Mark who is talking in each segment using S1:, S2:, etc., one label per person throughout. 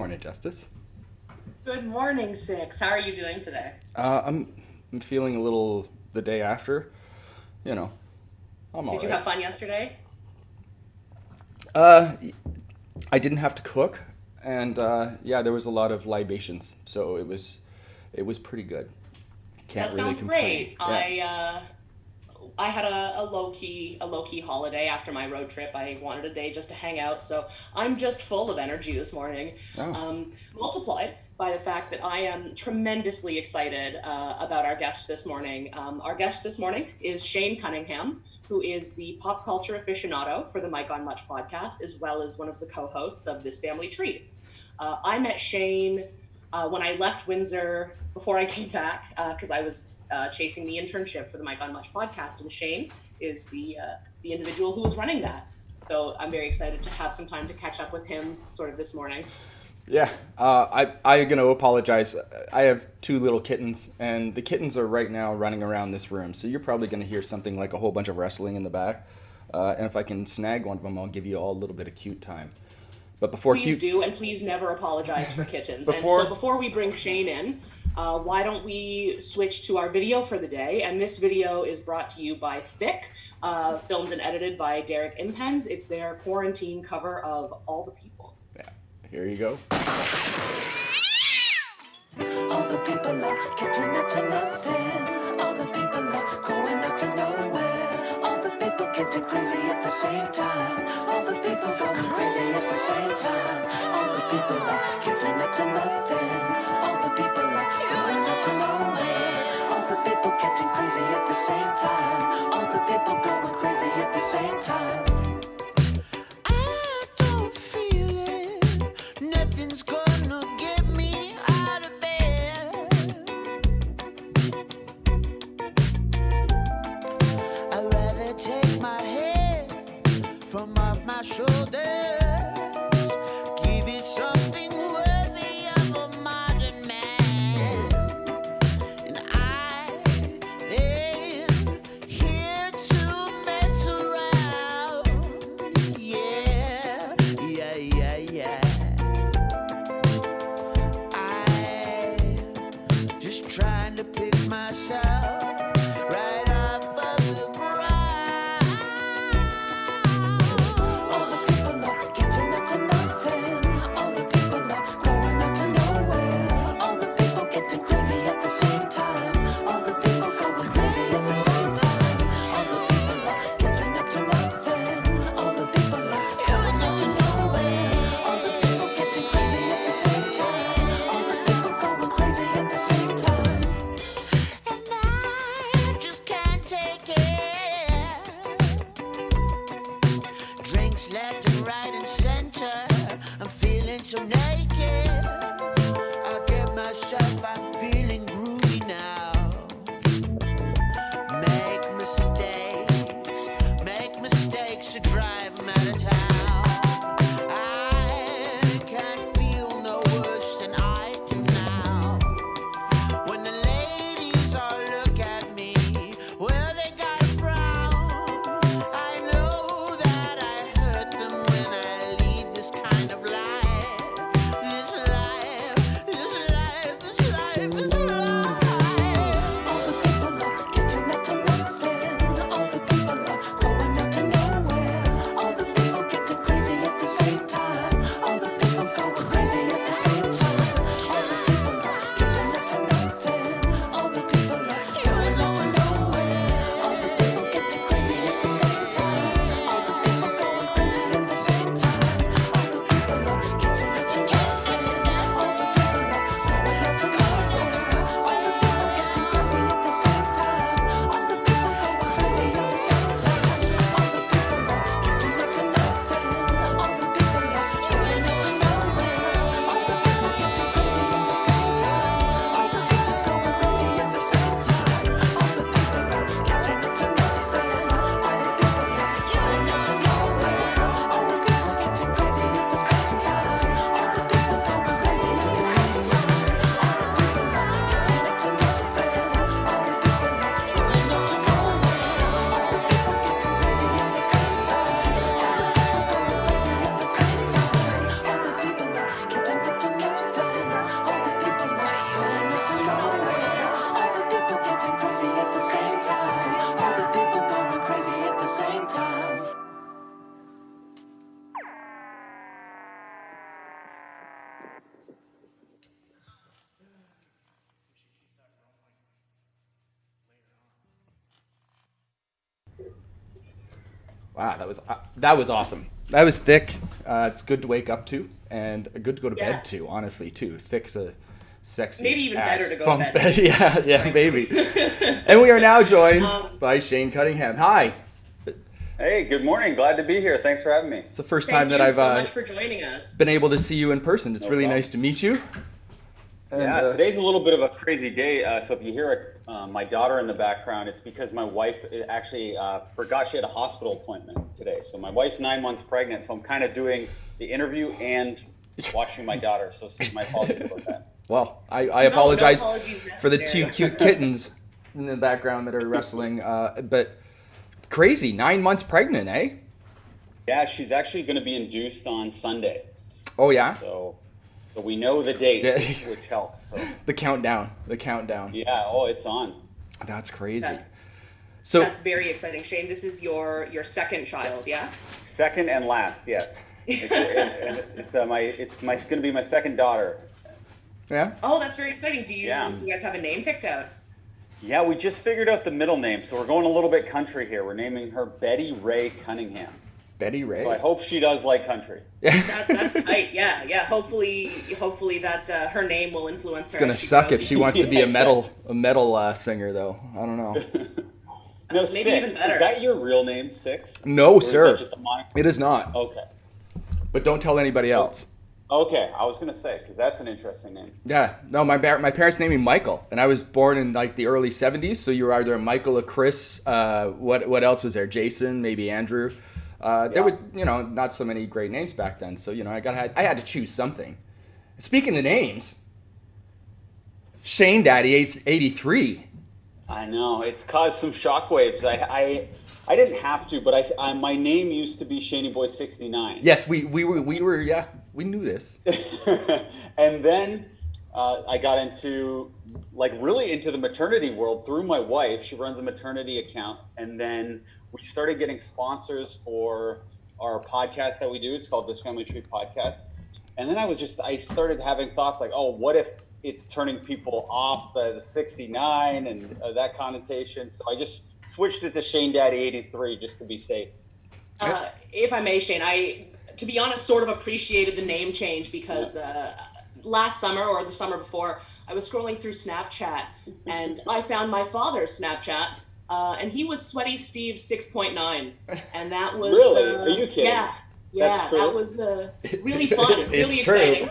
S1: morning, Justice.
S2: Good morning, Thicc. How are you doing today?
S1: I'm feeling a little the day after. You know, I'm all
S2: Did you
S1: right.
S2: have fun yesterday?
S1: Uh, I didn't have to cook, and yeah, there was a lot of libations, so it was pretty good. Can't
S2: That
S1: really
S2: sounds
S1: complain.
S2: great.
S1: Yeah.
S2: I had a low key holiday after my road trip. I wanted a day just to hang out, so I'm just full of energy this morning.
S1: Oh,
S2: Multiplied by the fact that I am tremendously excited about our guest this morning. Our guest this morning is Shane Cunningham, who is the pop culture aficionado for the Mike on Much podcast, as well as one of the co-hosts of This Family Tree. I met Shane when I left Windsor before I came back because I was chasing the internship for the Mike on Much podcast, and Shane is the individual who was running that. So I'm very excited to have some time to catch up with him sort of this morning.
S1: yeah. I'm gonna apologize. I have two little kittens, and the kittens are right now running around this room. So you're probably gonna hear something like a whole bunch of wrestling in the back. And if I can snag one of them, I'll give you all a little bit of cute time. But before
S2: Please
S1: cute,
S2: do, and please never apologize for kittens. And
S1: before
S2: so before we bring Shane in, why don't we switch to our video for the day? And this video is brought to you by Thicc, filmed and edited by Derek Impens. It's their quarantine cover of All the People.
S1: yeah, here you go.
S3: All the people are catching up to nothing. All the people are going out to nowhere. All the people getting crazy at the same time. All the people going crazy at the same time. All the people are catching up to nothing. All the people are going out to nowhere. All the people getting crazy at the same time. All the people going crazy at the same time. I don't feel it. Nothing's gonna get me out of bed. I'd rather take my head from off my shoulders. Give it something worthy of a modern man. And I am here to mess around. Yeah, yeah, yeah, yeah. I'm just trying to pick myself right off of the ground. All the people are catching up to nothing. All the people are going out to nowhere. All the people getting crazy at the same time. All the people going crazy at the same time. All the people are catching up to nothing. All the people are going out to nowhere. All the people getting crazy at the same time. All the people going crazy at the same time. And I
S1: Wow, that was awesome. That was Thicc. It's good to wake up to, and good to go to bed to. Honestly, too. Thick's a sexy,
S2: maybe even
S1: ass
S2: better to go to bed.
S1: Yeah, maybe. And we are now joined by Shane Cunningham. Hi.
S4: Hey, good morning. Glad to be here. Thanks for having me.
S1: It's the first time that I've
S2: so much for joining us.
S1: been able to see you in person. It's really nice to meet you. And,
S4: today's a little bit of a crazy day. So if you hear my daughter in the background, it's because my wife actually forgot she had a hospital appointment today. So my wife's 9 months pregnant, so I'm kind of doing the interview and watching my daughter. So my apologies about that.
S1: Well, I apologize for the
S2: necessary.
S1: 2 cute kittens in the background that are wrestling. But crazy, 9 months pregnant, eh?
S4: Yeah, she's actually going to be induced on Sunday.
S1: Oh, yeah?
S4: So we know the date, which helps. So.
S1: The countdown.
S4: Yeah, it's on.
S1: That's crazy.
S2: That's very exciting, Shane. This is your second child, yeah?
S4: Second and last, yes. It's going to be my second daughter.
S1: Yeah?
S2: Oh, that's very exciting. Do you guys have a name picked out?
S4: Yeah, we just figured out the middle name, so we're going a little bit country here. We're naming her Betty Ray Cunningham.
S1: Betty Ray.
S4: So I hope she does like country.
S2: That's tight. Yeah. Hopefully that her name will influence her.
S1: It's gonna suck if she wants to be a metal singer, though. I don't know.
S4: No,
S2: maybe
S4: Six.
S2: even better.
S4: Is that your real name, Six?
S1: No,
S4: Or is
S1: sir.
S4: that just a moniker?
S1: It is not.
S4: Okay.
S1: But don't tell anybody else.
S4: Okay, I was gonna say because that's an interesting name.
S1: Yeah. No, my parents named me Michael, and I was born in like the early '70s. So you were either a Michael, a Chris. What else was there? Jason, maybe Andrew. There were, not so many great names back then. So, I had to choose something. Speaking of names, Shane Daddy 83.
S4: I know it's caused some shockwaves. I didn't have to, but my name used to be Shaney Boy 69.
S1: Yes, we were. Yeah, we knew this.
S4: And then I got into really into the maternity world through my wife. She runs a maternity account, and then we started getting sponsors for our podcast that we do. It's called This Family Tree Podcast. And then I started having thoughts like, oh, what if it's turning people off the 69 and that connotation? So I just switched it to Shane Daddy 83 just to be safe.
S2: If I may, Shane, to be honest, sort of appreciated the name change because last summer or the summer before, I was scrolling through Snapchat and I found my father's Snapchat. And he was Sweaty Steve 6.9, and that was
S4: really. Are you kidding?
S2: Yeah, that was really fun, really
S1: true.
S2: exciting.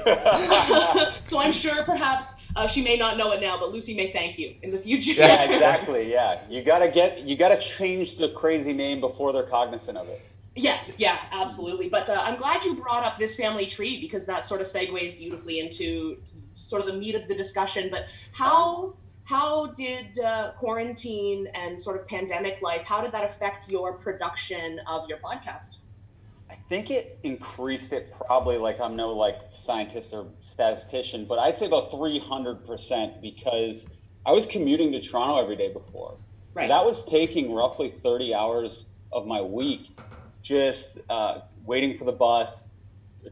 S2: So I'm sure perhaps she may not know it now, but Lucy may thank you in the future.
S4: Yeah, exactly. Yeah, you gotta change the crazy name before they're cognizant of it.
S2: Yes, yeah, absolutely. But I'm glad you brought up This Family Tree because that sort of segues beautifully into sort of the meat of the discussion. But how did quarantine and sort of pandemic life, how did that affect your production of your podcast?
S4: I think it increased it probably, I'm no scientist or statistician, but I'd say about 300% because I was commuting to Toronto every day before.
S2: Right.
S4: So that was taking roughly 30 hours of my week just waiting for the bus,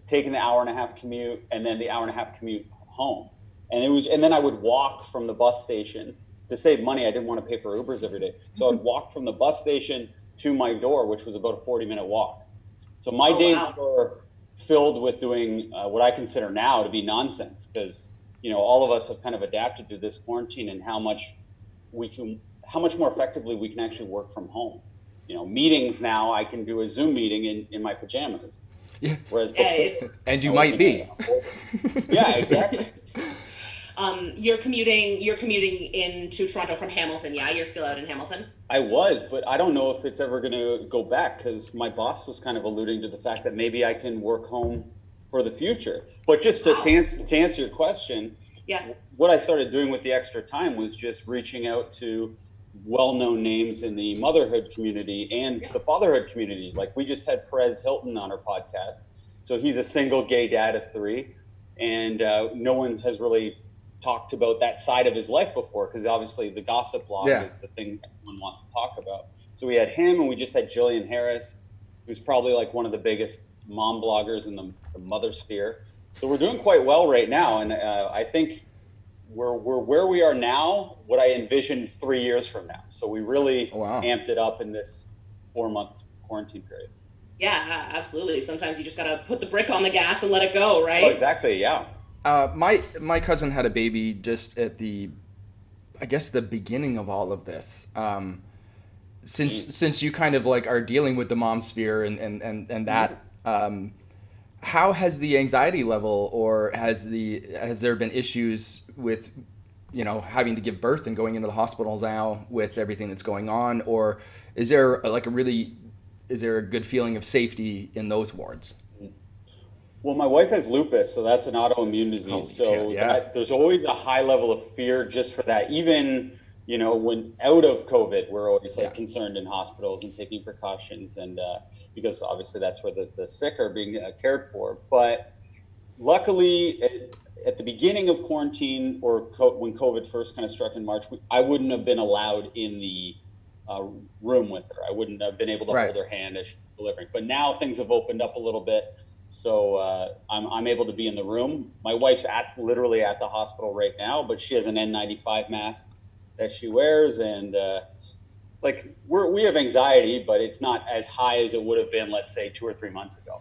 S4: taking the hour-and-a-half commute, and then the hour-and-a-half commute home. And then I would walk from the bus station to save money. I didn't want to pay for Ubers every day. So I'd walk from the bus station to my door, which was about a 40-minute walk. So my days were filled with doing what I consider now to be nonsense because, all of us have kind of adapted to this quarantine and how much more effectively we can actually work from home. Meetings now, I can do a Zoom meeting in my pajamas.
S1: Yeah.
S4: Whereas before,
S1: and you might be.
S4: Yeah, exactly.
S2: You're commuting into Toronto from Hamilton, yeah? You're still out in Hamilton?
S4: I was, but I don't know if it's ever going to go back because my boss was kind of alluding to the fact that maybe I can work home for the future. But just to answer your question, what I started doing with the extra time was just reaching out to well-known names in the motherhood community and the fatherhood community. We just had Perez Hilton on our podcast. So he's a single gay dad of 3, and no one has really talked about that side of his life before because obviously the gossip blog is the thing everyone wants to talk about. So we had him, and we just had Jillian Harris, who's probably one of the biggest mom bloggers in the mother sphere. So we're doing quite well right now, and I think we're where we are now, what I envisioned 3 years from now. So we really amped it up in this 4-month quarantine period.
S2: Yeah, absolutely. Sometimes you just got to put the brick on the gas and let it go, right?
S4: Oh, exactly. Yeah.
S1: My cousin had a baby just at I guess the beginning of all of this. Since you kind of like are dealing with the mom sphere and that, how has the anxiety level, or has there been issues with, having to give birth and going into the hospital now with everything that's going on, or is there is there a good feeling of safety in those wards?
S4: Well, my wife has lupus, so that's an autoimmune disease.
S1: Holy
S4: so
S1: shit, yeah.
S4: There's always a high level of fear just for that. Even, when out of COVID, we're always concerned in hospitals and taking precautions, and because obviously that's where the sick are being cared for. But luckily, at the beginning of quarantine, or when COVID first kind of struck in March, I wouldn't have been allowed in the room with her. I wouldn't have been able to hold her hand as she was delivering. But now things have opened up a little bit, so I'm able to be in the room. My wife's literally at the hospital right now, but she has an N95 mask that she wears, and we have anxiety, but it's not as high as it would have been, let's say, 2 or 3 months ago.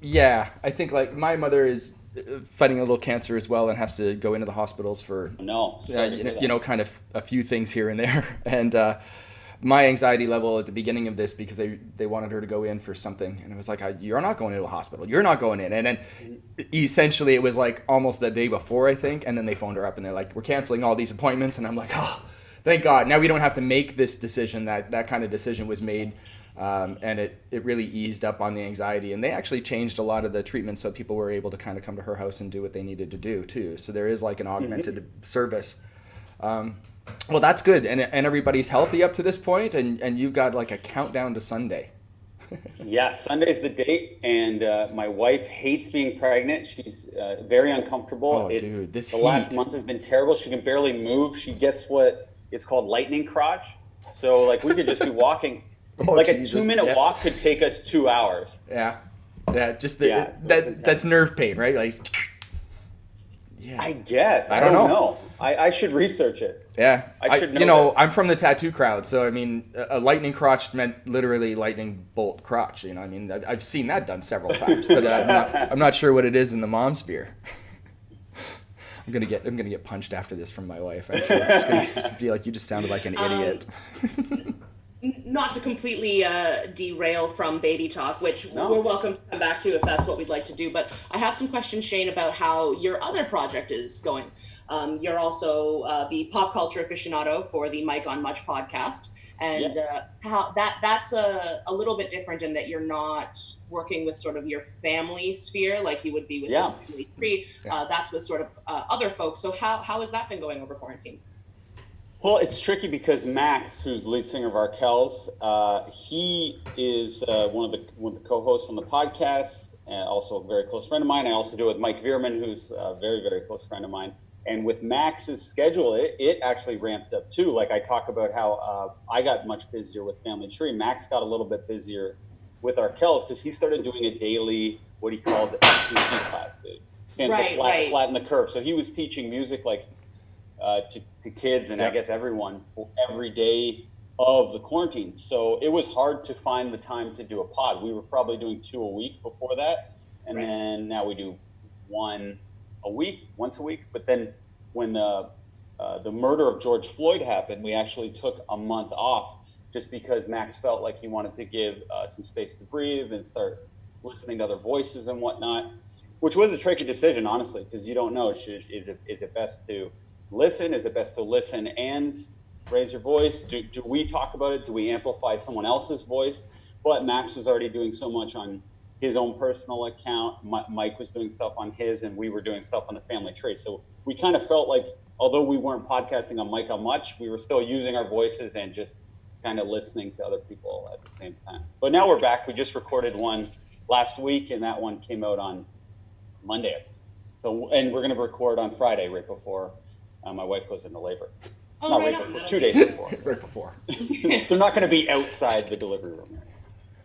S1: Yeah, I think like my mother is fighting a little cancer as well and has to go into the hospitals for kind of a few things here and there. And my anxiety level at the beginning of this, because they wanted her to go in for something, and it was like, you're not going into a hospital, you're not going in. And then essentially it was like almost the day before, I think, and then they phoned her up and they're like, we're canceling all these appointments. And I'm like, oh, thank God, now we don't have to make this decision. That kind of decision was made. And it really eased up on the anxiety, and they actually changed a lot of the treatments so people were able to kind of come to her house and do what they needed to do too. So there is like an augmented service. Well, that's good. And everybody's healthy up to this point, and you've got like a countdown to Sunday.
S4: Yeah, Sunday's the date, and my wife hates being pregnant. She's very uncomfortable.
S1: Oh, dude, this heat.
S4: Last month has been terrible. She can barely move. She gets what is called lightning crotch. So like we could just be walking. A 2-minute walk could take us 2 hours.
S1: Yeah, just that's nerve pain, right? Like, yeah.
S4: I guess. I don't know. I should research it.
S1: Yeah,
S4: I should know.
S1: I'm from the tattoo crowd, so I mean, a lightning crotch meant literally lightning bolt crotch. I mean, I've seen that done several times, but I'm not sure what it is in the mom sphere. I'm gonna get punched after this from my wife. I'm sure. She's gonna just be like, you just sounded like an idiot.
S2: Not to completely derail from baby talk, which we're welcome to come back to if that's what we'd like to do, but I have some questions, Shane, about how your other project is going. You're also the pop culture aficionado for the Mike on Much podcast, and how that's a little bit different in that you're not working with sort of your family sphere like you would be with this family tree. That's with sort of other folks. So how has that been going over quarantine?
S4: Well, it's tricky because Max, who's lead singer of Arkells, he is one of the co-hosts on the podcast, and also a very close friend of mine. I also do it with Mike Veerman, who's a very, very close friend of mine. And with Max's schedule, it actually ramped up too. Like I talk about how I got much busier with Family Tree. Max got a little bit busier with Arkells because he started doing a daily, what he called the FCC class. It stands for flatten the curve. So he was teaching music to kids and I guess everyone every day of the quarantine. So it was hard to find the time to do a pod. We were probably doing 2 a week before that. And then now we do once a week. But then when the murder of George Floyd happened, we actually took a month off just because Max felt like he wanted to give some space to breathe and start listening to other voices and whatnot, which was a tricky decision, honestly, because you don't know, is it best to listen? Is it best to listen and raise your voice? Do we talk about it? Do we amplify someone else's voice? But Max was already doing so much on his own personal account. Mike was doing stuff on his, and we were doing stuff on the Family Tree. So we kind of felt like, although we weren't podcasting on Mike on Much, we were still using our voices and just kind of listening to other people at the same time. But now we're back. We just recorded one last week, and that one came out on Monday. So, and we're going to record on Friday, right before my wife goes into labor.
S2: Oh,
S4: not
S2: right
S4: before,
S2: on.
S4: 2 days before.
S1: Right before.
S4: They're not going to be outside the delivery room.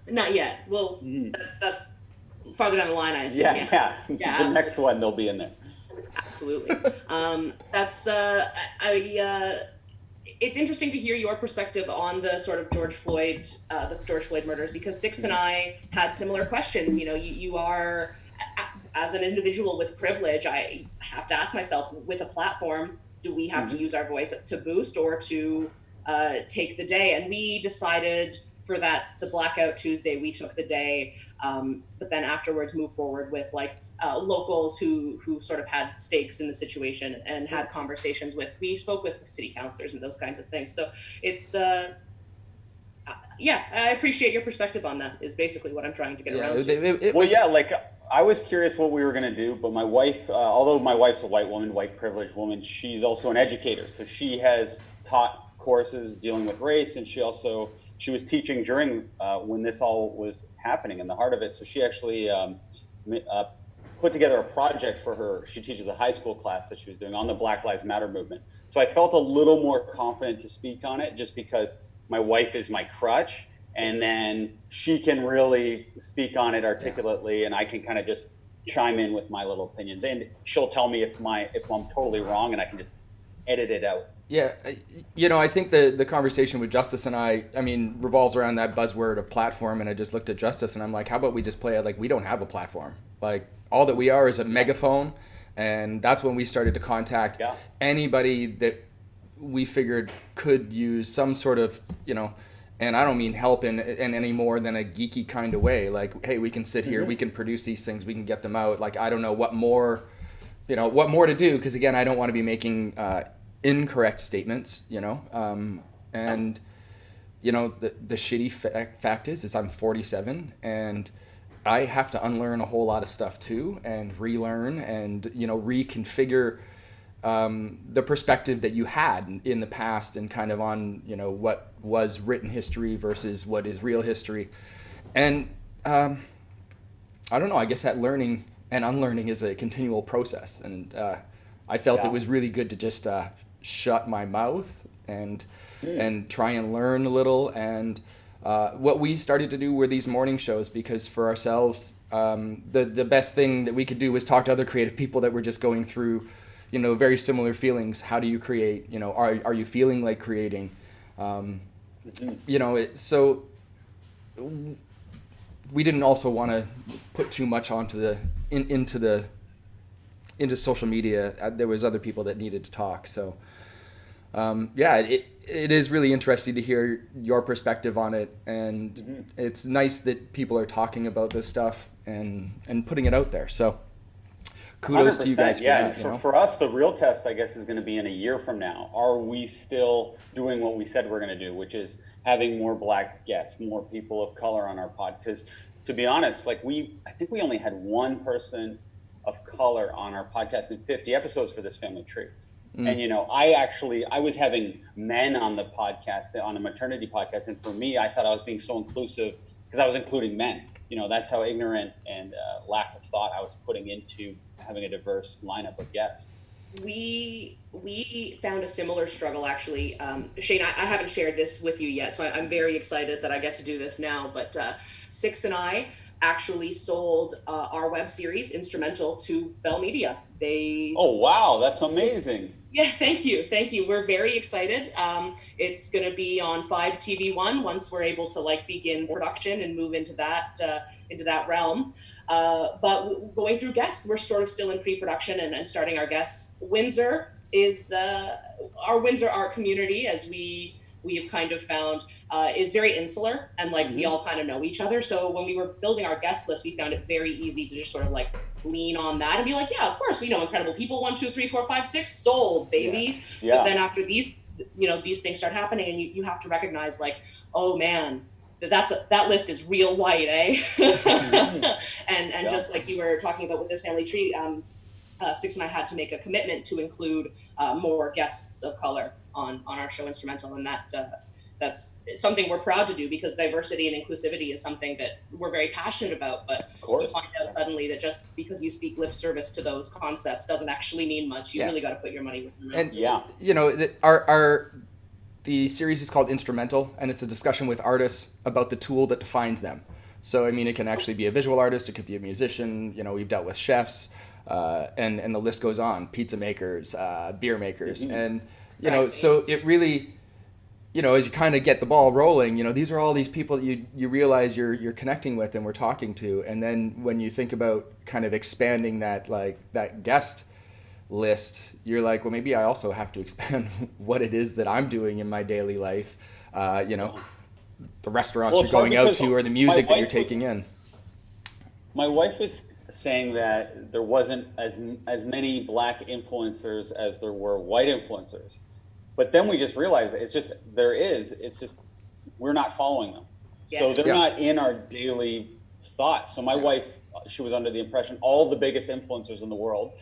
S2: Not yet. Well, that's farther down the line, I assume.
S4: Yeah. The next one, they'll be in there.
S2: Absolutely. That's it's interesting to hear your perspective on the sort of the George Floyd murders, because Thicc and I had similar questions. You know, you are, as an individual with privilege, I have to ask myself, with a platform, do we have to use our voice to boost or to take the day? And we decided for the Blackout Tuesday, we took the day, but then afterwards move forward with like locals who sort of had stakes in the situation and had conversations with. We spoke with city councilors and those kinds of things. So it's yeah, I appreciate your perspective on that. Is basically what I'm trying to get around to.
S4: Like I was curious what we were going to do, but my wife, although my wife's a white woman, white privileged woman, she's also an educator, so she has taught courses dealing with race, and she was teaching during when this all was happening in the heart of it. So she actually put together a project for her. She teaches a high school class that she was doing on the Black Lives Matter movement. So I felt a little more confident to speak on it, just because my wife is my crutch, and then she can really speak on it articulately, and I can kind of just chime in with my little opinions, and she'll tell me if I'm totally wrong, and I can just edit it out.
S1: Yeah, you know, I think the conversation with Justice and I mean, revolves around that buzzword of platform, and I just looked at Justice and I'm like, how about we just play it like we don't have a platform? Like, all that we are is a megaphone, and that's when we started to contact anybody that we figured could use some sort of, you know, and I don't mean help in any more than a geeky kind of way. Like, hey, we can sit here, we can produce these things, we can get them out. Like, I don't know what more to do, because again, I don't want to be making incorrect statements, you know. And you know, the shitty fact is I'm 47, and I have to unlearn a whole lot of stuff too, and relearn, and you know, reconfigure the perspective that you had in the past, and kind of on, you know, what was written history versus what is real history. And I don't know, I guess that learning and unlearning is a continual process, and I felt it was really good to just shut my mouth and try and learn a little. And what we started to do were these morning shows, because for ourselves, the best thing that we could do was talk to other creative people that were just going through, you know, very similar feelings. How do you create? You know, are you feeling like creating? You know, so we didn't also want to put too much onto into social media. There was other people that needed to talk. So it is really interesting to hear your perspective on it, and it's nice that people are talking about this stuff and putting it out there. So kudos to you guys for that.
S4: And for us, the real test, I guess, is going to be in a year from now. Are we still doing what we said we're going to do, which is having more Black guests, more people of color on our pod? Because to be honest, like I think we only had one person of color on our podcast in 50 episodes for this family tree. And, you know, I was having men on the podcast, on a maternity podcast. And for me, I thought I was being so inclusive because I was including men. You know, that's how ignorant and lack of thought I was putting into having a diverse lineup of guests.
S2: We found a similar struggle, actually. Shane, I haven't shared this with you yet, so I'm very excited that I get to do this now. But Thicc and I actually sold our web series Instrumental to Bell Media.
S4: Oh, wow, that's amazing.
S2: Yeah, thank you. We're very excited. It's going to be on 5 TV1 once we're able to begin production and move into that realm. But going through guests, we're sort of still in pre-production and starting our guests. Windsor is our Windsor art community, as we have kind of found, is very insular, and we all kind of know each other. So when we were building our guest list, we found it very easy to just sort of lean on that and be like, yeah, of course, we know incredible people. 1, 2, 3, 4, 5, 6, sold, baby. Yeah. But then after these things start happening, and you have to recognize oh man, that list is real white, eh? and just like you were talking about with this family tree, Thicc and I had to make a commitment to include more guests of color on our show Instrumental, and that's something we're proud to do, because diversity and inclusivity is something that we're very passionate about. But you find out suddenly that just because you speak lip service to those concepts doesn't actually mean much. You really got to put your money where your mouth is.
S1: And the series is called Instrumental, and it's a discussion with artists about the tool that defines them. So, I mean, it can actually be a visual artist, it could be a musician, we've dealt with chefs, and the list goes on, pizza makers, beer makers. And, so it really, as you kind of get the ball rolling, these are all these people that you realize you're connecting with and we're talking to. And then when you think about kind of expanding that guest list, you're like, well, maybe I also have to expand what it is that I'm doing in my daily life. The restaurants you're going out to or the music that you're taking in.
S4: My wife is saying that there wasn't as many black influencers as there were white influencers. But then we just realized it's just we're not following them. Yeah. So they're not in our daily thoughts. So my wife, she was under the impression all the biggest influencers in the world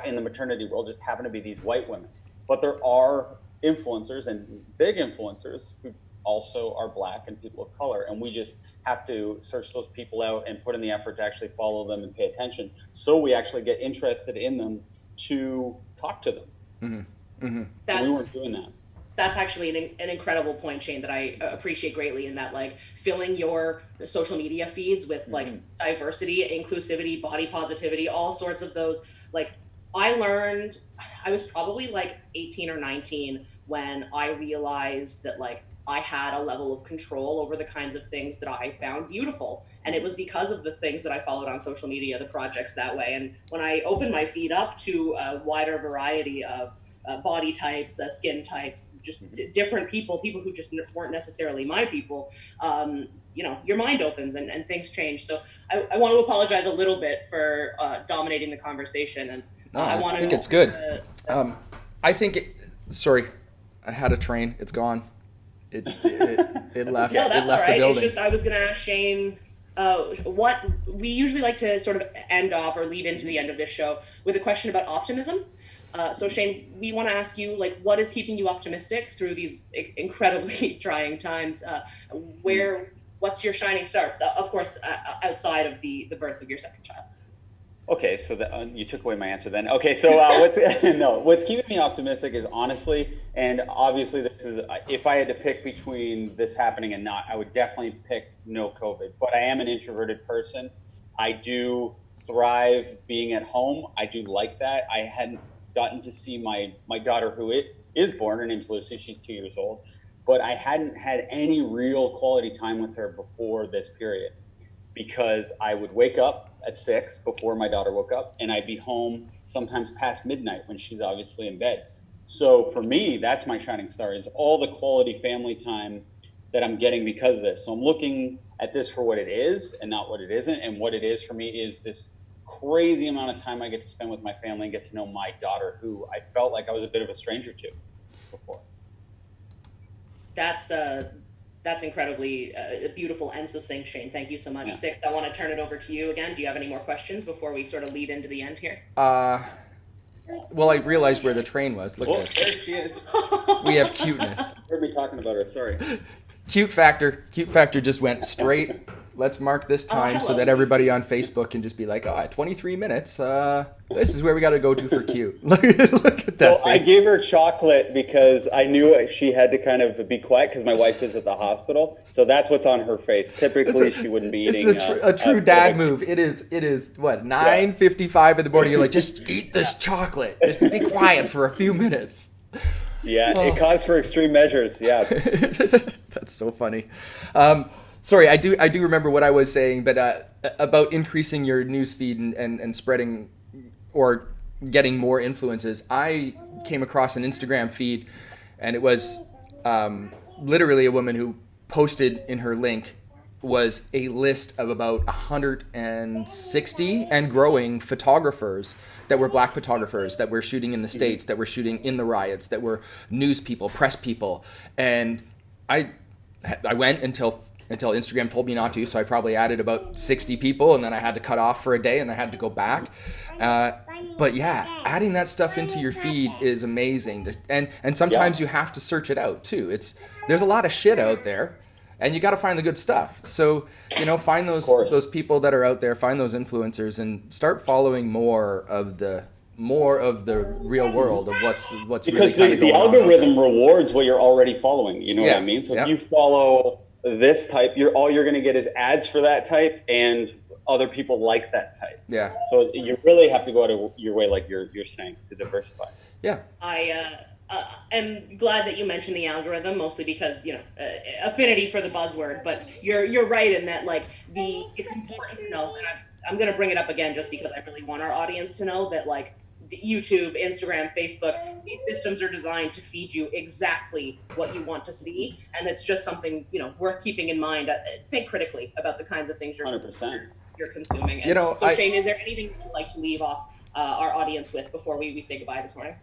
S4: in the maternity world just happen to be these white women. But there are influencers and big influencers who also are black and people of color. And we just have to search those people out and put in the effort to actually follow them and pay attention. So we actually get interested in them to talk to them. Mm-hmm. Mm-hmm. We weren't doing that.
S2: That's actually an incredible point, Shane, that I appreciate greatly, in that filling your social media feeds with diversity, inclusivity, body positivity, all sorts of those. I learned, I was probably 18 or 19 when I realized that I had a level of control over the kinds of things that I found beautiful. And it was because of the things that I followed on social media, the projects that way. And when I opened my feed up to a wider variety of body types, skin types, just different people who just weren't necessarily my people, your mind opens and things change. So I want to apologize a little bit for dominating the conversation. And
S1: I think it's good. Sorry, I had a train. It's gone. It left.
S2: No, that's
S1: it left
S2: all right.
S1: the building.
S2: It's just I was going to ask Shane. What we usually like to sort of end off or lead into the end of this show with a question about optimism. So Shane, we want to ask you, what is keeping you optimistic through these incredibly trying times? What's your shining star? Of course, outside of the birth of your second child.
S4: Okay, so you took away my answer then. Okay, so what's keeping me optimistic is honestly, and obviously this is, if I had to pick between this happening and not, I would definitely pick no COVID. But I am an introverted person. I do thrive being at home. I do like that. I hadn't gotten to see my daughter, who is born. Her name's Lucy. She's 2 years old. But I hadn't had any real quality time with her before this period, because I would wake up at 6 before my daughter woke up, and I'd be home sometimes past midnight when she's obviously in bed. So for me, that's my shining star, is all the quality family time that I'm getting because of this. So I'm looking at this for what it is and not what it isn't. And what it is for me is this crazy amount of time I get to spend with my family and get to know my daughter, who I felt like I was a bit of a stranger to before.
S2: That's incredibly beautiful and succinct, Shane. Thank you so much. Thicc, I want to turn it over to you again. Do you have any more questions before we sort of lead into the end here?
S1: Well, I realized where the train was. Look at this.
S4: There she is.
S1: We have cuteness.
S4: Heard me talking about her. Sorry.
S1: Cute factor just went straight. Let's mark this time so that everybody on Facebook can just be like, 23 minutes. This is where we got to go to for cute. Look at that.
S4: So I gave her chocolate because I knew she had to kind of be quiet because my wife is at the hospital. So that's what's on her face. Typically, she wouldn't be eating.
S1: It's a true dad move. It is what, 9:55 in the morning. You're like, just eat this chocolate. Just be quiet for a few minutes.
S4: Yeah, it calls for extreme measures. Yeah.
S1: That's so funny. Sorry, I do remember what I was saying, but about increasing your newsfeed and spreading or getting more influences. I came across an Instagram feed, and it was literally a woman who posted in her link was a list of about 160 and growing photographers that were black photographers that were shooting in the States, that were shooting in the riots, that were news people, press people. And I went until Instagram told me not to, so I probably added about 60 people, and then I had to cut off for a day, and I had to go back. But yeah, adding that stuff into your feed is amazing. And sometimes you have to search it out too. There's a lot of shit out there, and you got to find the good stuff. So, find those people that are out there, find those influencers, and start following more of the real world of what's
S4: because
S1: really
S4: the algorithm rewards what you're already following. You know what I mean? So if you follow this type, all you're going to get is ads for that type, and other people like that type.
S1: Yeah.
S4: So you really have to go out of your way, like you're saying, to diversify.
S1: Yeah.
S2: am glad that you mentioned the algorithm, mostly because affinity for the buzzword. But you're right in that like it's important to know, and I'm going to bring it up again just because I really want our audience to know that like YouTube, Instagram, Facebook, these systems are designed to feed you exactly what you want to see, and it's just something worth keeping in mind. Think critically about the kinds of things
S4: 100%.
S2: you're consuming. And so Shane, is there anything you'd like to leave off our audience with before we say goodbye this morning?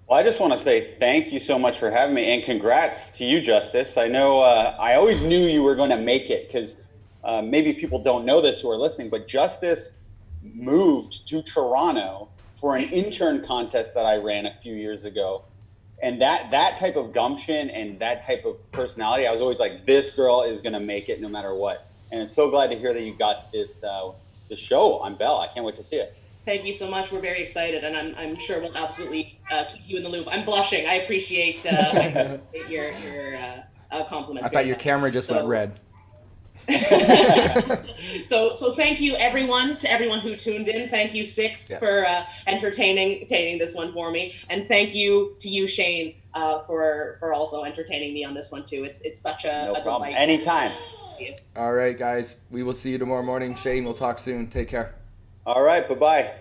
S4: Well, I just want to say thank you so much for having me, and congrats to you, Justice. I know I always knew you were going to make it, because maybe people don't know this who are listening, but Justice moved to Toronto for an intern contest that I ran a few years ago. And that type of gumption and that type of personality, I was always like, this girl is going to make it no matter what. And I'm so glad to hear that you got this show on Bell. I can't wait to see it.
S2: Thank you so much. We're very excited, and I'm sure we'll absolutely keep you in the loop. I'm blushing. I appreciate your compliments.
S1: I thought your camera just went red.
S2: So thank you to everyone who tuned in. Thank you Thicc for entertaining this one for me, and thank you to you, Shane, for also entertaining me on this one too. It's such a
S4: problem.
S2: Delight.
S4: Anytime.
S1: All right, guys, we will see you tomorrow morning. Shane, we'll talk soon. Take care.
S4: All right, bye-bye.